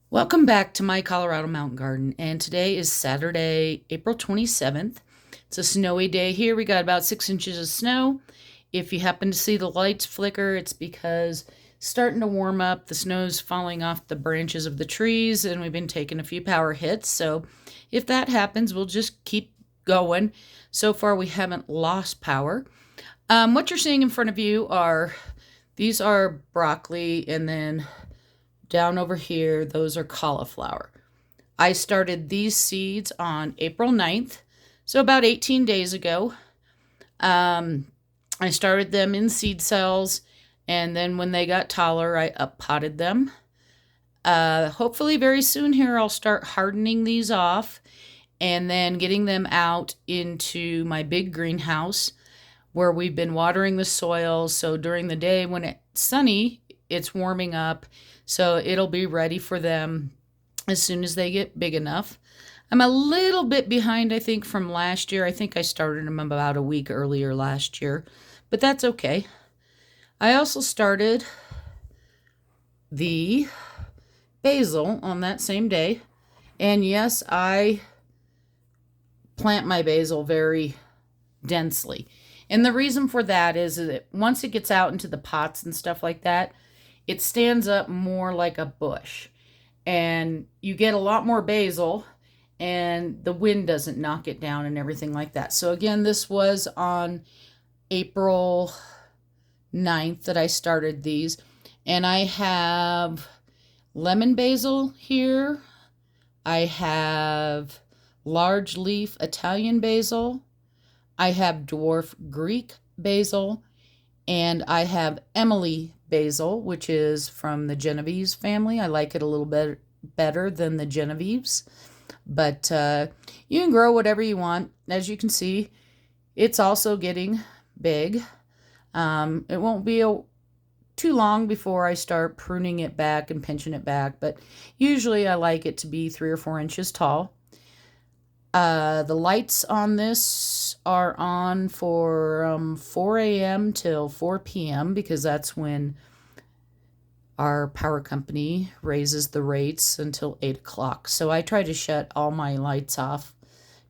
Welcome back to my Colorado mountain garden, and today is Saturday, April 27th. It's a snowy day here. We got about 6 inches of snow. If you happen to see the lights flicker, it's because it's starting to warm up. The snow's falling off the branches of the trees, and we've been taking a few power hits. So if that happens, we'll just keep going. So far, we haven't lost power. What you're seeing in front of you these are broccoli, and then down over here, those are cauliflower. I started these seeds on April 9th, so about 18 days ago. I started them in seed cells, and then when they got taller, I up-potted them. Hopefully very soon here, I'll start hardening these off and then getting them out into my big greenhouse where we've been watering the soil. So during the day when it's sunny, it's warming up. So it'll be ready for them as soon as they get big enough. I'm a little bit behind, I think, from last year. I think I started them about a week earlier last year, but that's okay. I also started the basil on that same day. And yes, I plant my basil very densely. And the reason for that is that once it gets out into the pots and stuff like that, it stands up more like a bush. And you get a lot more basil, and the wind doesn't knock it down and everything like that. So again, this was on April 9th that I started these. And I have lemon basil here. I have large leaf Italian basil. I have dwarf Greek basil. And I have Emily basil, which is from the Genovese family. I like it a little bit better than the Genevieves. But you can grow whatever you want. As you can see, it's also getting big. It won't be too long before I start pruning it back and pinching it back. But usually I like it to be 3 or 4 inches tall. The lights on this are on for 4 a.m. till 4 p.m. because that's when our power company raises the rates until 8 o'clock. So I try to shut all my lights off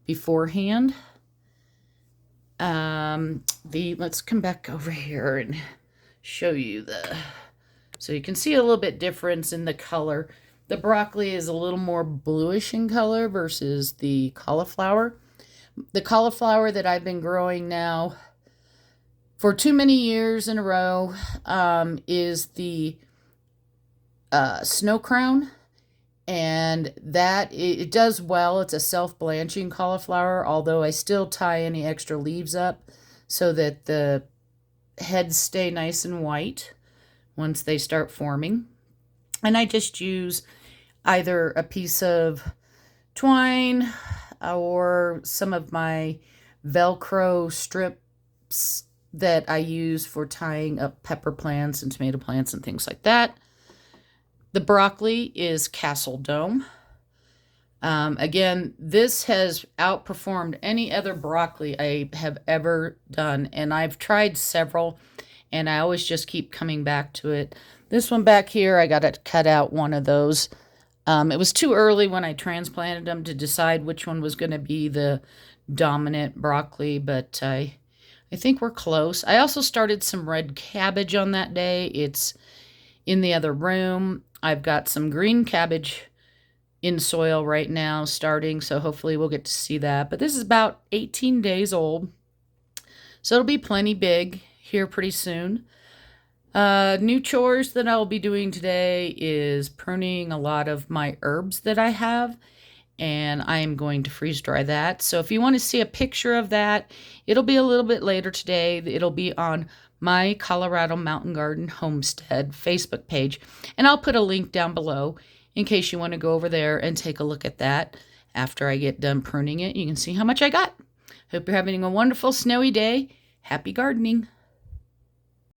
beforehand. Let's come back over here and show you so you can see a little bit difference in the color. The broccoli is a little more bluish in color versus the cauliflower. The cauliflower that I've been growing now for too many years in a row is the snow crown. And that, it does well. It's a self-blanching cauliflower, although I still tie any extra leaves up so that the heads stay nice and white once they start forming. And I just use either a piece of twine or some of my Velcro strips that I use for tying up pepper plants and tomato plants and things like that. The broccoli is Castle Dome. Again, this has outperformed any other broccoli I have ever done, and I've tried several, and I always just keep coming back to it. This one back here, I got to cut out one of those. It was too early when I transplanted them to decide which one was going to be the dominant broccoli, but I think we're close. I also started some red cabbage on that day. It's in the other room. I've got some green cabbage in soil right now starting, so hopefully we'll get to see that. But this is about 18 days old, so it'll be plenty big here pretty soon. New chores that I'll be doing today is pruning a lot of my herbs that I have, and I am going to freeze dry that. So if you want to see a picture of that, it'll be a little bit later today. It'll be on my Colorado Mountain Garden Homestead Facebook page, and I'll put a link down below in case you want to go over there and take a look at that after I get done pruning it. You can see how much I got. Hope you're having a wonderful snowy day. Happy gardening.